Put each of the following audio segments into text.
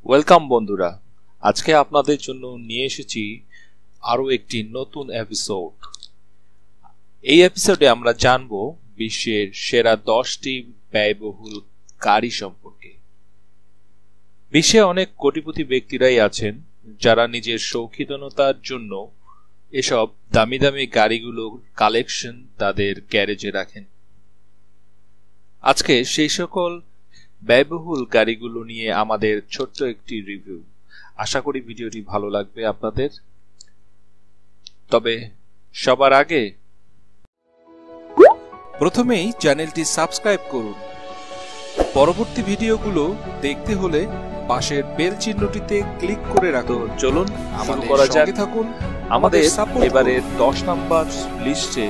Welcome বন্ধুরা, আজকে আপনাদের জন্য নিয়ে এসেছি আরো একটি নতুন এপিসোড। এই এপিসোডে আমরা জানব বিশ্বের সেরা 10টি ব্যয়বহুল গাড়ি সম্পর্কে। বিশ্বে অনেক কোটিপতি ব্যক্তিরাই আছেন যারা নিজের শৌখিনতার জন্য এসব দামি দামি গাড়িগুলোর কালেকশন তাদের গ্যারেজে রাখেন। আজকে সেই সকল ব্যয়বহুল গাড়িগুলো নিয়ে আমাদের ছোট্ট একটি রিভিউ। আশা করি ভিডিওটি ভালো লাগবে আপনাদের। তবে সবার আগে প্রথমেই চ্যানেলটি সাবস্ক্রাইব করুন। পরবর্তী ভিডিওগুলো দেখতে হলে পাশের বেল চিহ্নটিতে ক্লিক করে রাখুন। চলুন আমাদের করা যাক। সঙ্গে থাকুন। আমাদের সাপোর্ট এবারে 10 নাম্বার লিস্টে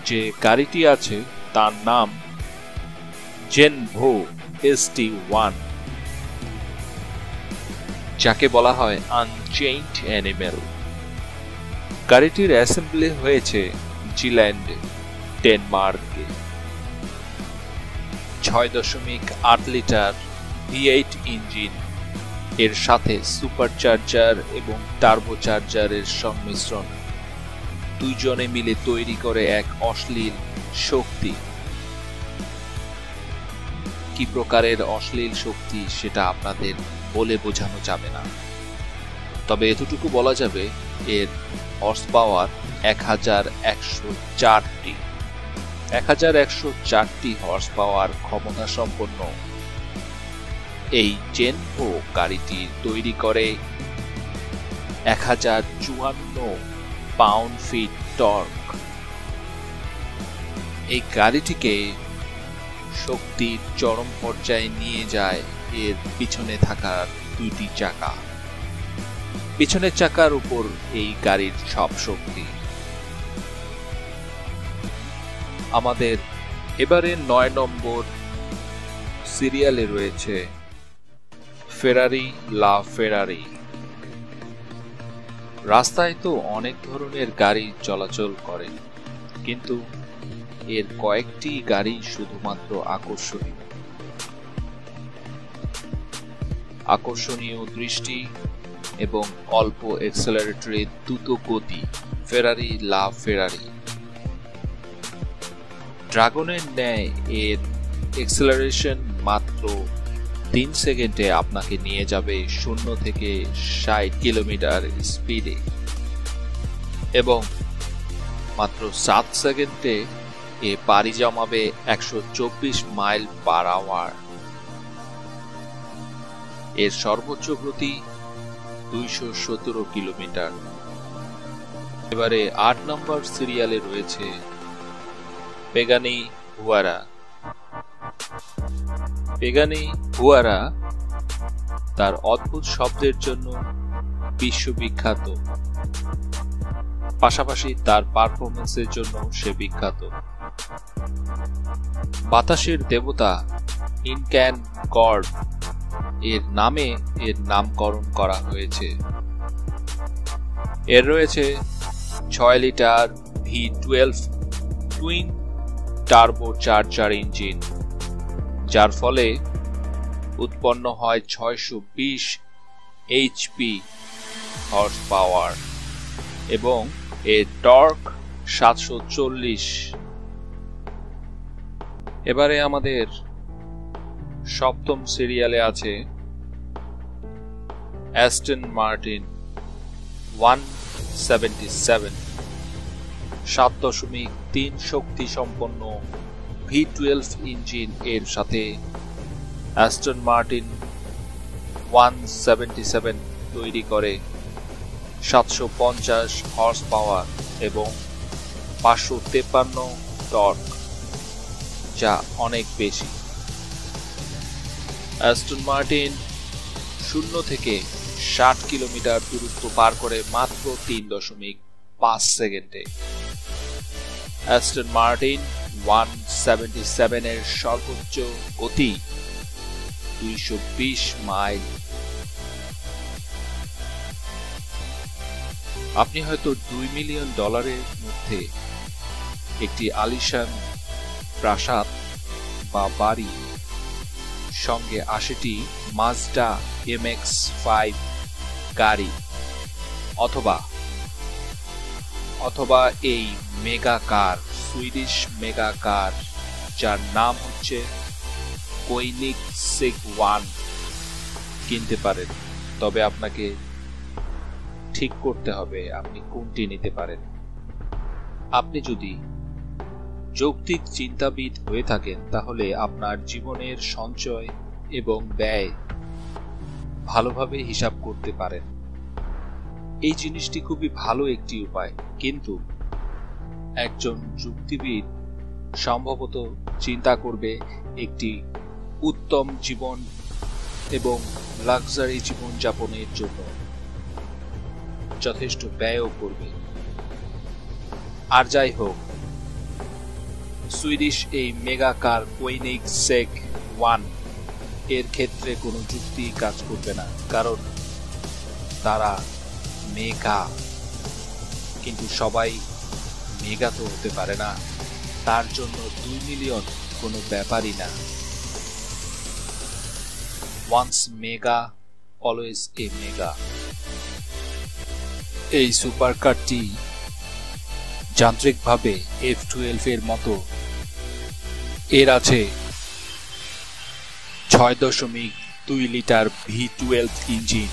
যে গাড়িটি আছে তার নাম জেনভো ST1, যাকে বলা হয় আনচেইনড অ্যানিমেল। গাড়িটির অ্যাসেম্বলি হয়েছে জিল্যান্ড, ডেনমার্কে। 6.8 লিটার V8 ইঞ্জিন এর সাথে সুপারচার্জার এবং টার্বোচার্জারের সংমিশ্রণ দুইজনে মিলে তৈরি করে এক অশ্লীল শক্তি। কি প্রকারের অশ্লীল শক্তি সেটা আপনাদের বলে বোঝানো যাবে না, তবে এতটুকু বলা যাবে এর হর্স পাওয়ার 1104টি হর্স পাওয়ার ক্ষমতা সম্পন্ন এই জেনভো গাড়িটি তৈরি করে 1054 পাউন্ড ফিট টর্ক। এই গাড়িটিকে শক্তির চরম পর্যায়ে নিয়ে যায় এর পিছনে থাকা দুইটি চাকা। পিছনের চাকার উপর এই গাড়ির সব শক্তি। আমাদের এবারে 9 নম্বর সিরিয়ালে রয়েছে ফেরারি লা ফেরারি। রাস্তায় তো অনেক ধরনের গাড়ি চলাচল করে, কিন্তু এর কয়েকটি গাড়ি শুধুমাত্র আকর্ষণীয় দৃষ্টি এবং অল্প এক্সেলারেটরে দ্রুত গতি। ফেরারি লা ফেরারি ড্রাগনের ন্যায় এর এক্সেলারেশন মাত্র 3 সেকেন্ডে আপনাকে নিয়ে যাবে 0 থেকে 60 কিলোমিটার স্পিডে এবং মাত্র 7 সেকেন্ডে এ পাড়ি জমাবে 124 মাইল পার আওয়ার। এর সর্বোচ্চ গতি 217 কিলোমিটার। এবারে 8 নম্বর সিরিয়ালে রয়েছে পেগানি হুয়ারা। পেগানি হুয়ারা তার অদ্ভুত শব্দের জন্য বিশ্ববিখ্যাত, পাশাপাশি তার পারফরম্যান্সের জন্য সে বিখ্যাত। বাতাসের দেবতা ইনক্যান গড এর নামে এর নামকরণ করা হয়েছে। এর রয়েছে 6 litre V12 twin turbocharger engine, যার ফলে উৎপন্ন হয় 620 HP হর্স পাওয়ার এবং এর টর্ক 740। এবারে আমাদের 7ম সিরিয়ালে আছে অ্যাস্টন মার্টিন 177। 7.3 শক্তি সম্পন্ন V12 ইঞ্জিন এর সাথে অ্যাস্টন মার্টিন 177 তৈরি করে 750 হর্স পাওয়ার এবং 553 টর্ক, যা অনেক বেশি। অ্যাস্টন মার্টিন 0 থেকে 60 কিলোমিটার দূরত্ব পার করে মাত্র 3.5 সেকেন্ডে। অ্যাস্টন মার্টিন 177 এর সর্বোচ্চ গতি 220 মাইল। আপনি হয়তো $2 মিলিয়ন মধ্যে একটি আলিশান প্রাসাদ বা বাড়ি সঙ্গে 80টি মাজদা MX-5 গাড়ি অথবা এই মেগা কার, সুইডিশ মেগা কার, যার নাম হচ্ছে কোইনিগসেগ 1 কিনতে পারেন। তবে আপনাকে ঠিক করতে হবে আপনি কোনটি নিতে পারেন। আপনি যদি যৌক্তিক চিন্তাবিদ হয়ে থাকেন তাহলে আপনার জীবনের সঞ্চয় এবং ব্যয় ভালোভাবে হিসাব করতে পারেন। এই জিনিসটি খুবই ভালো একটি উপায়, কিন্তু একজন যুক্তিবিদ সম্ভবত চিন্তা করবে একটি উত্তম জীবন এবং লাক্সারি জীবন যাপনের জন্য যথেষ্ট ব্যয়ও করবে। আর যাই হোক, সুইডিশ এই মেগা কার কোইনিগসেগ 1 এর ক্ষেত্রে কোনো যুক্তি কাজ করবে না, কারণ তারা মেগা। কিন্তু সবাই মেগা তো হতে পারে না, তার জন্য 2 মিলিয়ন কোনো ব্যাপারই না। Once mega always a mega. এই সুপারকারটি যান্ত্রিকভাবে F12 এর মতো। এর আছে 6.2 লিটার V12 ইঞ্জিন,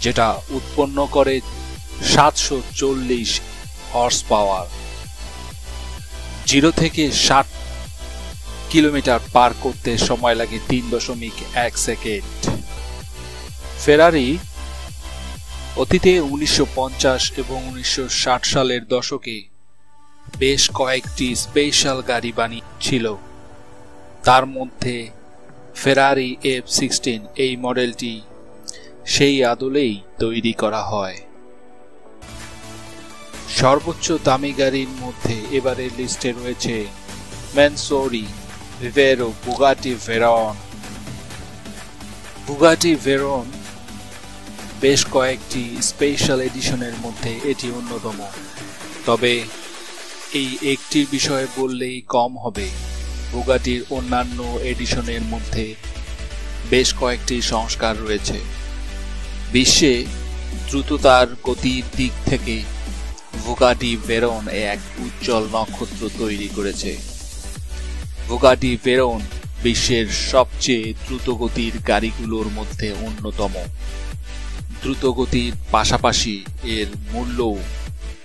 যেটা উৎপন্ন করে 740 হর্স পাওয়ার। 0 থেকে 60 কিলোমিটার পার করতে সময় লাগে 3.1 সেকেন্ড। ফেরারি অতীতে 1950 এবং 1960 সালের দশকে বেশ কয়েকটি স্পেশাল গাড়ি বানিয়েছিল। তার মধ্যে ফেরারি F16 এই মডেলটি সেই আদলেই তৈরি করা হয়। সর্বোচ্চ দামি গাড়ির মধ্যে এবারের লিস্টে রয়েছে ম্যানসোরি, ভিভেরো, বুগাটি ভেরন। বুগাটি ভেরন বেশ কয়েকটি স্পেশাল এডিশনের মধ্যে এটি অন্যতম। তবে এই একটির বিষয়ে বললেই কম হবে, বুগাটির অন্যান্য এডিশনের মধ্যে বেশ কয়েকটি সংস্কার রয়েছে। বিশ্বে দ্রুততার গতির দিক থেকে বুগাটি ভেরন এক উজ্জ্বল নক্ষত্র তৈরি করেছে। বুগাটি ভেরন বিশ্বের সবচেয়ে দ্রুতগতির গাড়িগুলোর মধ্যে অন্যতম। দ্রুতগতির পাশাপাশি এর মূল্যও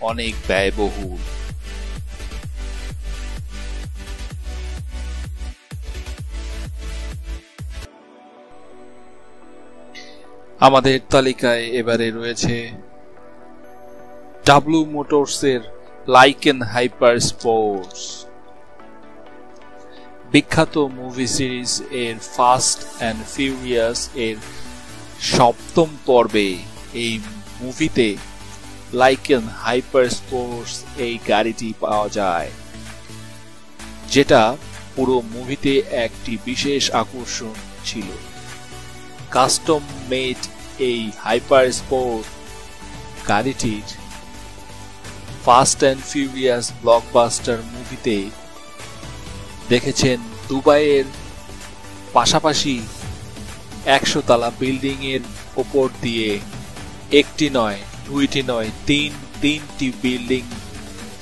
অনেক ব্যয়বহুল। আমাদের তালিকায় এবারে রয়েছে ডাব্লু মোটরসের লাইকেন হাইপার স্পোর্টস। বিখ্যাত মুভি সিরিজ এর ফাস্ট অ্যান্ড ফিউরিয়াস এর 7ম পর্বে এই মুভিতে লাইকেন হাইপার স্পোর্টস এই গাড়িটি পাওয়া যায়, যেটা পুরো মুভিতে একটি বিশেষ আকর্ষণ ছিল। কাস্টম মেড এই হাইপার স্পোর্ট গাড়িটির ফাস্ট অ্যান্ড ফিউরিয়াস ব্লকবাস্টার মুভিতে দেখেছেন দুবাইয়ের পাশাপাশি 100 তলা বিল্ডিং এর উপর দিয়ে একটি নয়, দুইটি নয়, তিনটি বিল্ডিং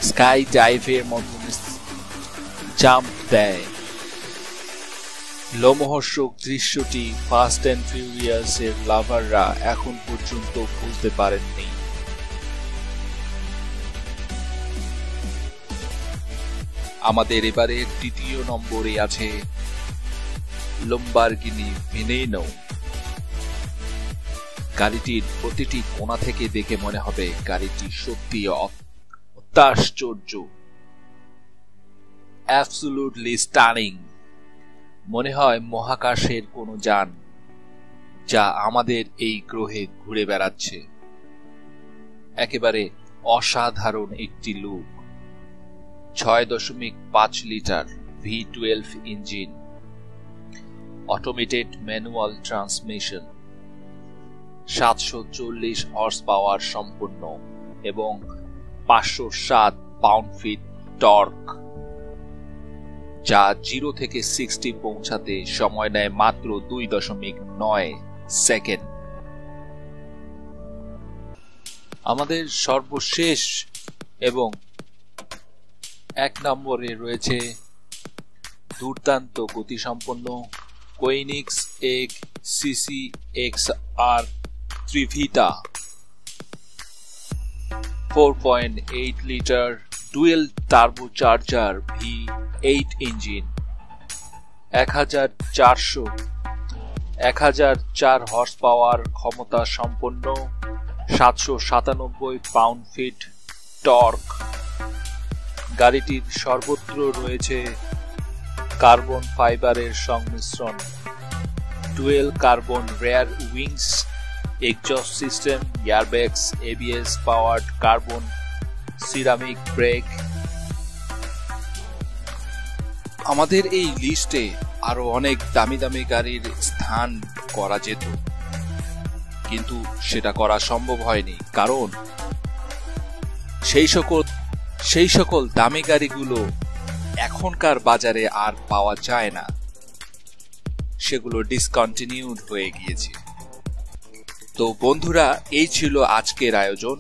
স্কাই ডাইভের মতো জাম্প দেয়। লোমহর্ষক দৃশ্যটি ফাস্ট অ্যান্ড ফিউরিয়াস এর লাভাররা এখন পর্যন্ত ভুলতে পারেননি। আমাদের এবারের 2য় নম্বরে আছে লাম্বরগিনি ভেনেনো। গাড়িটির প্রতিটি কোণা থেকে দেখে মনে হবে গাড়িটি সত্যি অত্যাশ্চর্য, অ্যাবসলিউটলি স্টানিং। মনে হয় মহাকাশের কোনো যান যা আমাদের এই গ্রহে ঘুরে বেড়াচ্ছে। একেবারে অসাধারণ একটি look. 6.5 litre V12 engine, automated manual transmission, 740 horse power সম্পন্ন এবং 507 পাউন্ড ফিট টর্ক। যা 0 থেকে 60 পৌঁছাতে সময় নেয় মাত্র 2.9 সেকেন্ড। আমাদের সর্বশেষ এবং 1 নম্বরে রয়েছে দুর্দান্ত গতিসম্পন্ন কোইনিক্স এগ CCXR Trivita 4.8 লিটার dual turbocharger V8 engine 1004 horse power ক্ষমতা সম্পন্ন 797 পাউন্ড ফিট টর্ক। গাড়িটির সর্বত্র রয়েছে কার্বন ফাইবারের সংমিশ্রণ, dual carbon rear wings, exhaust system, airbags, ABS powered carbon ceramic brake. আমাদের এই লিস্টে আরো অনেক দামি দামি গাড়ির স্থান করা যেত, কিন্তু সেটা করা সম্ভব হয়নি, কারণ সেই সকল দামি গাড়িগুলো এখনকার বাজারে আর পাওয়া যায় না, সেগুলো ডিসকন্টিনিউড হয়ে গিয়েছে। তো বন্ধুরা, এই ছিল আজকের আয়োজন।